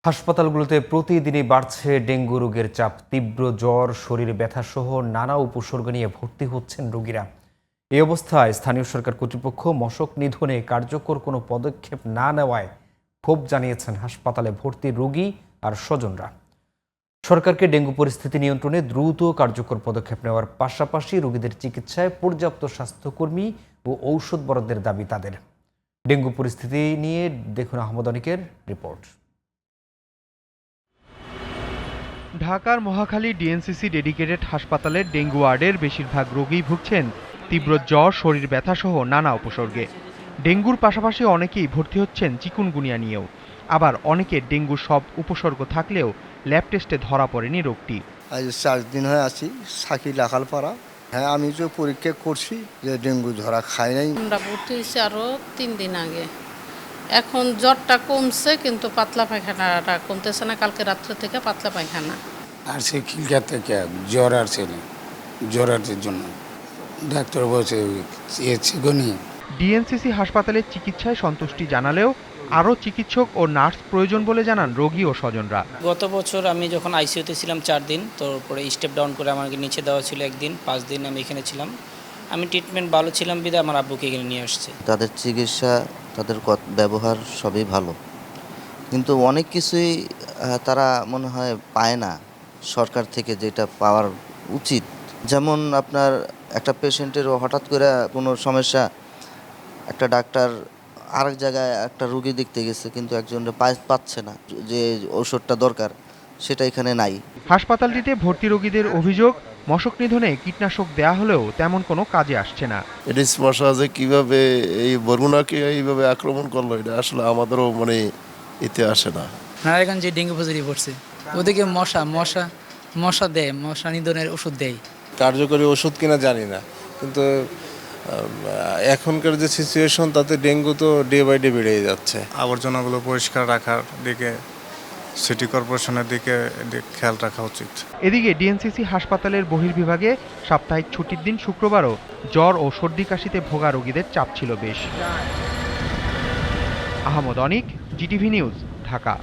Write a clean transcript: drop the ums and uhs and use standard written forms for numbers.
হাসপাতালগুলোতে প্রতিদিনই বাড়ছে ডেঙ্গু রোগের চাপ। তীব্র জ্বর, শরীরে ব্যথাসহ নানা উপসর্গ নিয়ে ভর্তি হচ্ছেন রোগীরা। এই অবস্থায় স্থানীয় সরকার কর্তৃপক্ষ মশক নিধনে কার্যকর কোনো পদক্ষেপ না নেওয়ায় ক্ষোভ জানিয়েছেন হাসপাতালে ভর্তি রোগী আর স্বজনরা। সরকারকে ডেঙ্গু পরিস্থিতি নিয়ন্ত্রণে দ্রুত কার্যকর পদক্ষেপ নেওয়ার পাশাপাশি রোগীদের চিকিৎসায় পর্যাপ্ত স্বাস্থ্যকর্মী ও ঔষধ বরাদ্দের দাবি তাদের। ডেঙ্গু পরিস্থিতি নিয়ে দেখুন আহমদ অনিকের রিপোর্ট। ঢাকার মহাখালী ডিএনসিসি ডেডিকেটেড হাসপাতালের ডেঙ্গু ওয়ার্ডের বেশিরভাগ রোগী ভুগছেন তীব্র জ্বর, শরীর ব্যথাসহ নানা উপসর্গে। ডেঙ্গুর পাশাপাশি অনেকেই ভর্তি হচ্ছেন চিকুনগুনিয়া নিয়েও। আবার অনেকের ডেঙ্গুর সব উপসর্গ থাকলেও ল্যাব টেস্টে ধরা পড়েনি রোগটি। আজ 4 দিন হয়ে আছি সাকি লাখালপাড়া। হ্যাঁ, আমি যে পরীক্ষা করছি যে ডেঙ্গু ধরা খাই নাই। আমরা ভর্তি হয়েছি আরও 3 দিন আগে। এখন জ্বরটা কমছে কিন্তু পাতলা পায়খানাটা কমতেছে না। কালকে রাত্রে থেকে পাতলা পায়খানা আর সে খিলকা থেকে জ্বর আসছে না, জ্বরের জন্য ডাক্তার বলছে চিকনি। ডিএনসিসি হাসপাতালের চিকিৎসায় সন্তুষ্টি জানালেও আরও চিকিৎসক ও নার্স প্রয়োজন বলে জানান রোগী ও স্বজনরা। গত বছর আমি যখন আইসিইউতে ছিলাম 4 দিন, তারপরে স্টেপ ডাউন করে আমাকে নিচে দেওয়া ছিল 1 দিন, 5 দিন আমি এখানে ছিলাম। আমি ট্রিটমেন্ট ভালো ছিলাম বিধায় আমার আব্বুকে এখানে নিয়ে আসছে। তাদের চিকিৎসা, তাদের ব্যবহার সবই ভালো, কিন্তু অনেক কিছুই তারা মনে হয় পায় না সরকার থেকে যেটা পাওয়ার উচিত। যেমন আপনার একটা পেশেন্টের হঠাৎ করে কোনো সমস্যা, একটা ডাক্তার আরেক জায়গায় একটা রোগী দেখতে গেছে কিন্তু একজনের পাচ্ছে না, যে ঔষধটা দরকার সেটা এখানে নাই। হাসপাতালটিতে ভর্তি রোগীদের অভিযোগ, মশক নিধনে কীটনাশক দেয়া হলেও তেমন কোনো কাজে আসছে না। এডিস মশা যে কীভাবে এই বরগুনাকে এইভাবে আক্রমণ করলো, এটা আসলে আমাদেরও এতে আসে না। নারায়ণগঞ্জ যে ডেঙ্গু পজিটিভ পড়ছে, ওদিকে মশা দেয়, মশা নিধনের ওষুধ দেয়। কার্যকরী ওষুধ কিনা জানি না, কিন্তু এখনকার যে সিচুয়েশন তাতে ডেঙ্গু তো ডে বাই ডে বেড়ে যাচ্ছে। আবর্জনাগুলো পরিষ্কার রাখার দিকে সিটি কর্পোরেশনের দিকে খেয়াল রাখা উচিত। এদিকে ডিএনসিসি হাসপাতালের বহির্বিভাগে সাপ্তাহিক ছুটির দিন শুক্রবারও জ্বর ও সর্দি কাশিতে ভোগা রোগীদের চাপ ছিল বেশ। আহমদ অনিক, জিটিভি নিউজ, ঢাকা।